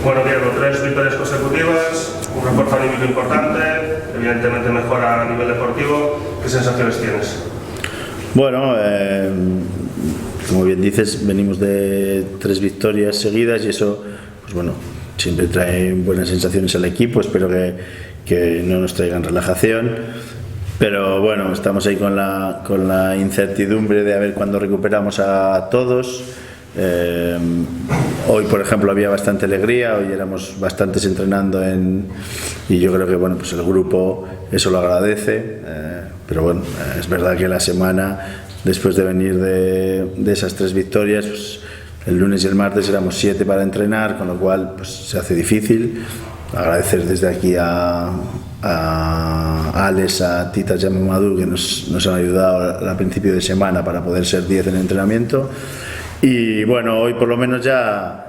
Bueno, Diego, 3 victorias consecutivas, un refuerzo anímico importante, evidentemente mejora a nivel deportivo. ¿Qué sensaciones tienes? Bueno, como bien dices, venimos de 3 victorias seguidas y eso, pues bueno, siempre trae buenas sensaciones al equipo. Espero que no nos traigan relajación, pero bueno, estamos ahí con la incertidumbre de a ver cuándo recuperamos a todos. Hoy, por ejemplo, había bastante alegría, hoy éramos bastantes entrenando y yo creo que bueno, pues el grupo eso lo agradece, pero bueno, es verdad que la semana, después de venir de esas 3 victorias, pues el lunes y el martes éramos 7 para entrenar, con lo cual pues se hace difícil. Agradecer desde aquí a Alex, a Tita y a Mamadou, que nos han ayudado al principio de semana para poder ser 10 en el entrenamiento. Y bueno, hoy por lo menos ya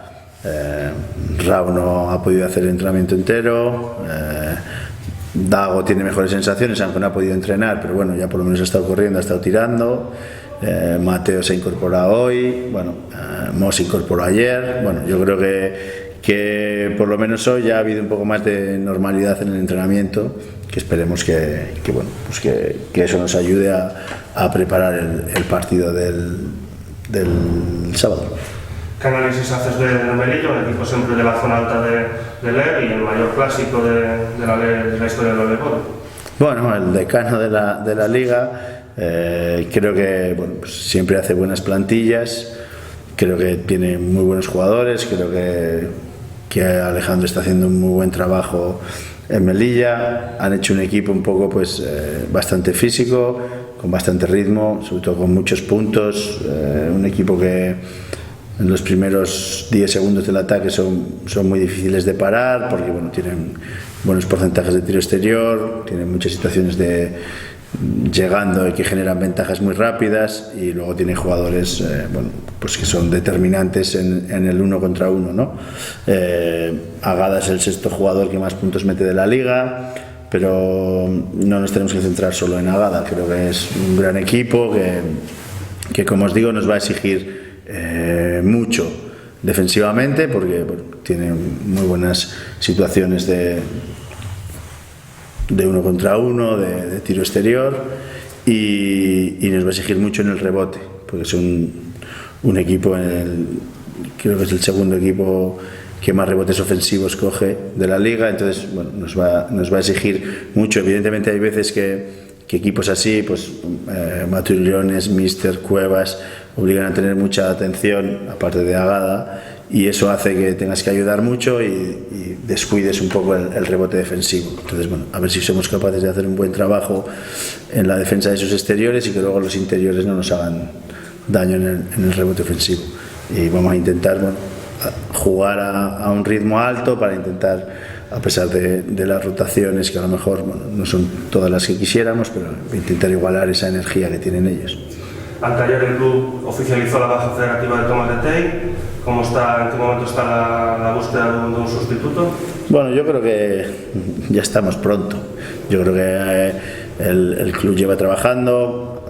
Raúl no ha podido hacer el entrenamiento entero, Dago tiene mejores sensaciones, aunque no ha podido entrenar, pero bueno, ya por lo menos ha estado corriendo, ha estado tirando. Mateo se ha incorporado hoy, bueno, Mo se incorporó ayer. Bueno, yo creo que por lo menos hoy ya ha habido un poco más de normalidad en el entrenamiento, que esperemos que bueno, pues que eso nos ayude a preparar el partido del sábado. ¿Qué análisis haces de Melilla, un equipo siempre de la zona alta de LER y el mayor clásico de la historia del voleibol? Bueno, el decano de la liga, creo que bueno, pues siempre hace buenas plantillas, creo que tiene muy buenos jugadores, creo que Alejandro está haciendo un muy buen trabajo en Melilla. Han hecho un equipo un poco pues bastante físico, con bastante ritmo, sobre todo con muchos puntos, un equipo que en los primeros 10 segundos del ataque son muy difíciles de parar, porque bueno, tienen buenos porcentajes de tiro exterior, tienen muchas situaciones de llegando y que generan ventajas muy rápidas, y luego tiene jugadores bueno, pues que son determinantes en el 1 contra 1, ¿no? Agada es el 6º jugador que más puntos mete de la liga, pero no nos tenemos que centrar solo en Agada. Creo que es un gran equipo que como os digo, nos va a exigir mucho defensivamente, porque bueno, tiene muy buenas situaciones de 1 contra 1, de tiro exterior, y nos va a exigir mucho en el rebote, porque es un equipo, creo que es el 2º equipo que más rebotes ofensivos coge de la liga. Entonces bueno, nos va a exigir mucho. Evidentemente hay veces que equipos así, pues Matuliones, Mister, Cuevas, obligan a tener mucha atención, aparte de Agada, y eso hace que tengas que ayudar mucho y descuides un poco el rebote defensivo. Entonces bueno, a ver si somos capaces de hacer un buen trabajo en la defensa de esos exteriores y que luego los interiores no nos hagan daño en el rebote ofensivo. Y vamos a intentar bueno, jugar a un ritmo alto para intentar, a pesar de las rotaciones que a lo mejor bueno, no son todas las que quisiéramos, pero intentar igualar esa energía que tienen ellos. Anteayer el club oficializó la baja federativa de Tomás de Tey. ¿En qué momento está la búsqueda de un sustituto? Bueno, yo creo que ya estamos pronto. Yo creo que el club lleva trabajando.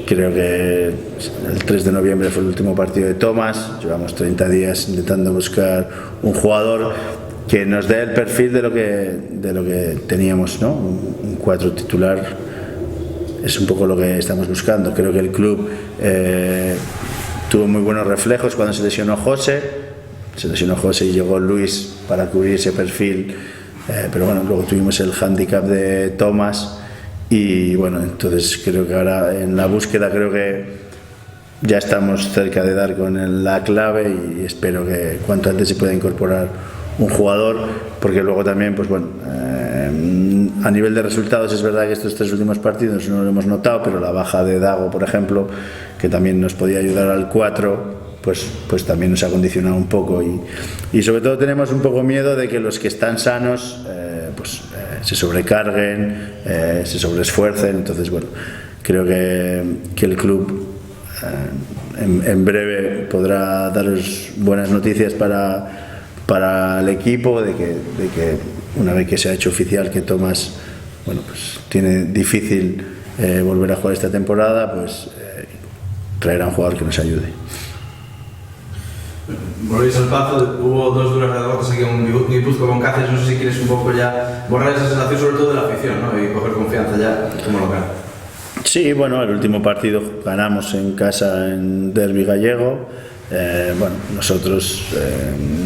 Creo que el 3 de noviembre fue el último partido de Tomás. Llevamos 30 días intentando buscar un jugador que nos dé el perfil de lo que teníamos, ¿no? Un 4 titular es un poco lo que estamos buscando. Creo que el club tuvo muy buenos reflejos cuando se lesionó José y llegó Luis para cubrir ese perfil, pero bueno, luego tuvimos el hándicap de Tomás. Y bueno, entonces creo que ahora en la búsqueda creo que ya estamos cerca de dar con la clave, y espero que cuanto antes se pueda incorporar un jugador, porque luego también pues bueno, a nivel de resultados es verdad que estos 3 últimos partidos no lo hemos notado, pero la baja de Dago, por ejemplo, que también nos podía ayudar al 4, pues también nos ha condicionado un poco, y sobre todo tenemos un poco miedo de que los que están sanos se sobrecarguen, se sobreesfuercen. Entonces bueno, creo que el club en breve podrá daros buenas noticias para el equipo, de que una vez que se ha hecho oficial que Tomás bueno, pues tiene difícil volver a jugar esta temporada, pues traerá un jugador que nos ayude. Volvéis al Pazo, hubo 2 duras derrotas aquí en Guipúzcoa con Cáceres, no sé si quieres un poco ya borrar esa sensación, sobre todo de la afición, ¿no? Y coger confianza ya como local. Sí, bueno, el último partido ganamos en casa en Derby gallego. Bueno, nosotros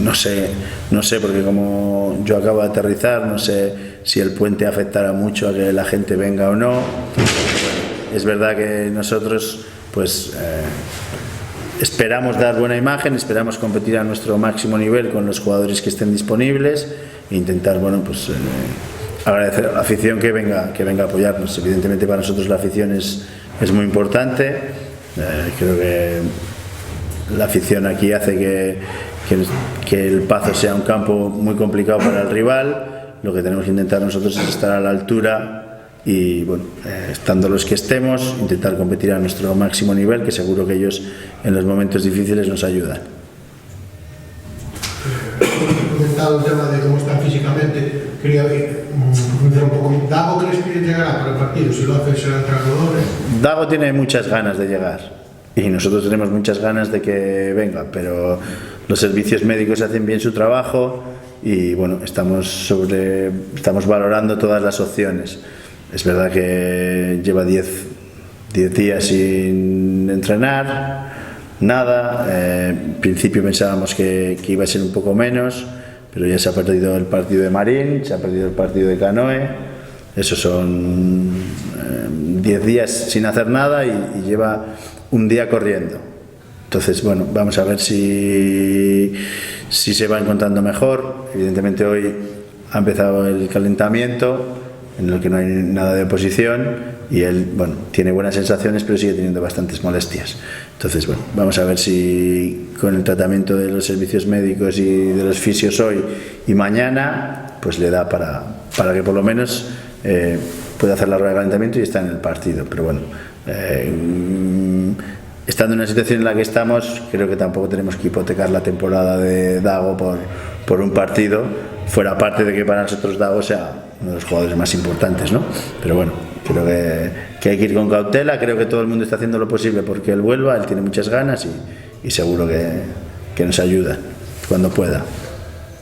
no sé porque como yo acabo de aterrizar, no sé si el puente afectará mucho a que la gente venga o no. Bueno, es verdad que nosotros pues esperamos dar buena imagen, esperamos competir a nuestro máximo nivel con los jugadores que estén disponibles e intentar, bueno, pues agradecer a la afición que venga a apoyarnos. Evidentemente para nosotros la afición es muy importante. Creo que la afición aquí hace que el Pazo sea un campo muy complicado para el rival. Lo que tenemos que intentar nosotros es estar a la altura y, bueno, estando los que estemos, intentar competir a nuestro máximo nivel, que seguro que ellos en los momentos difíciles nos ayudan. Comentado el tema de cómo están físicamente, quería conocer un poco. ¿Dago crees que llegará para el partido? Si lo hace será entrenador. Dago tiene muchas ganas de llegar y nosotros tenemos muchas ganas de que venga, pero los servicios médicos hacen bien su trabajo y, bueno, estamos valorando todas las opciones. Es verdad que lleva 10 días sin entrenar, nada. En principio pensábamos que iba a ser un poco menos, pero ya se ha perdido el partido de Marín, se ha perdido el partido de Canoe. Esos son 10 días sin hacer nada y lleva un día corriendo. Entonces, bueno, vamos a ver si se va encontrando mejor. Evidentemente hoy ha empezado el calentamiento, en el que no hay nada de oposición, y él, bueno, tiene buenas sensaciones pero sigue teniendo bastantes molestias. Entonces, bueno, vamos a ver si con el tratamiento de los servicios médicos y de los fisios hoy y mañana pues le da para que por lo menos pueda hacer la rueda de calentamiento y estar en el partido. Pero bueno, estando en una situación en la que estamos, creo que tampoco tenemos que hipotecar la temporada de Dago por un partido, fuera parte de que para nosotros Dago sea uno de los jugadores más importantes, ¿no? Pero bueno, creo que hay que ir con cautela. Creo que todo el mundo está haciendo lo posible porque él vuelva, él tiene muchas ganas y seguro que nos ayuda cuando pueda.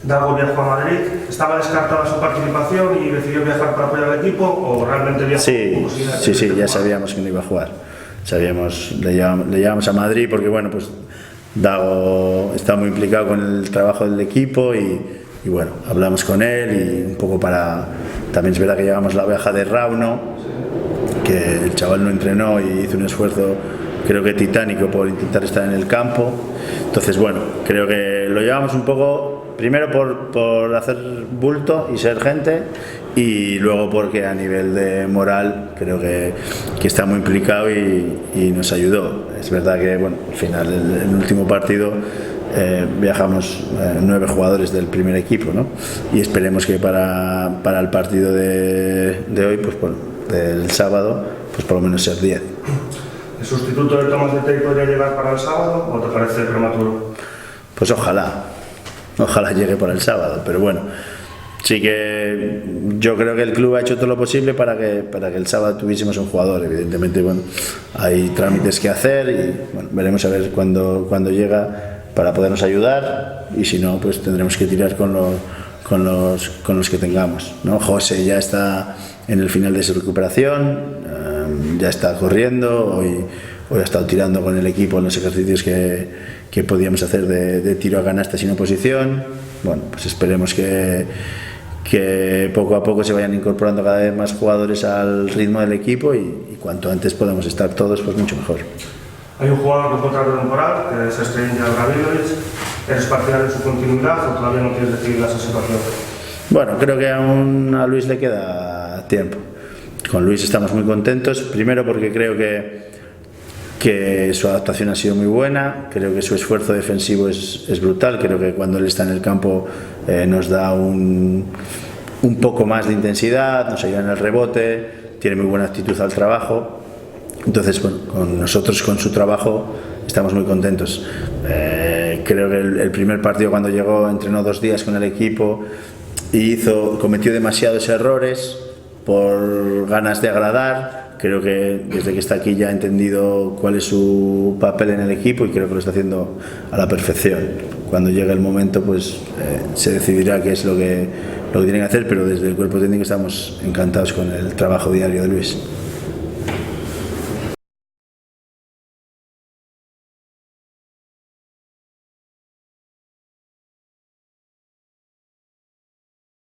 Dago viajó a Madrid, ¿estaba descartada su participación y decidió viajar para apoyar al equipo o realmente viajó? Sí, ya sabíamos que no iba a jugar. Le llevamos a Madrid porque, bueno, pues Dago está muy implicado con el trabajo del equipo y bueno, hablamos con él y un poco también es verdad que llevamos la baja de Rauno, que el chaval no entrenó y hizo un esfuerzo creo que titánico por intentar estar en el campo. Entonces, bueno, creo que lo llevamos un poco primero por hacer bulto y ser gente, y luego porque a nivel de moral creo que está muy implicado y nos ayudó. Es verdad que, bueno, al final el último partido viajamos 9 jugadores del primer equipo, ¿no? Y esperemos que para el partido de hoy, pues bueno, del sábado, pues por lo menos ser 10. ¿El sustituto de Tomás de Tey podría llegar para el sábado o te parece prematuro? Pues ojalá llegue para el sábado, pero bueno, sí que yo creo que el club ha hecho todo lo posible para que el sábado tuviésemos un jugador. Evidentemente, bueno, hay trámites que hacer y, bueno, veremos a ver cuando llega para podernos ayudar, y si no, pues tendremos que tirar con los que tengamos, ¿no? José ya está en el final de su recuperación, ya está corriendo, hoy ha estado tirando con el equipo en los ejercicios que podíamos hacer de tiro a canasta sin oposición. Bueno, pues esperemos que poco a poco se vayan incorporando cada vez más jugadores al ritmo del equipo y cuanto antes podamos estar todos, pues mucho mejor. Hay un jugador con contrato temporal, que es Estrella Gavilovic. ¿Eres partidario de su continuidad o todavía no tienes decidida esa situación? Bueno, creo que aún a Luis le queda tiempo. Con Luis estamos muy contentos, primero porque creo que su adaptación ha sido muy buena, creo que su esfuerzo defensivo es brutal, creo que cuando él está en el campo nos da un poco más de intensidad, nos ayuda en el rebote, tiene muy buena actitud al trabajo. Entonces, bueno, con nosotros, con su trabajo, estamos muy contentos. Creo que el primer partido, cuando llegó, entrenó 2 días con el equipo y cometió demasiados errores por ganas de agradar, Creo que desde que está aquí ya ha entendido cuál es su papel en el equipo y creo que lo está haciendo a la perfección. Cuando llegue el momento, pues se decidirá qué es lo que tienen que hacer, pero desde el cuerpo técnico estamos encantados con el trabajo diario de Luis.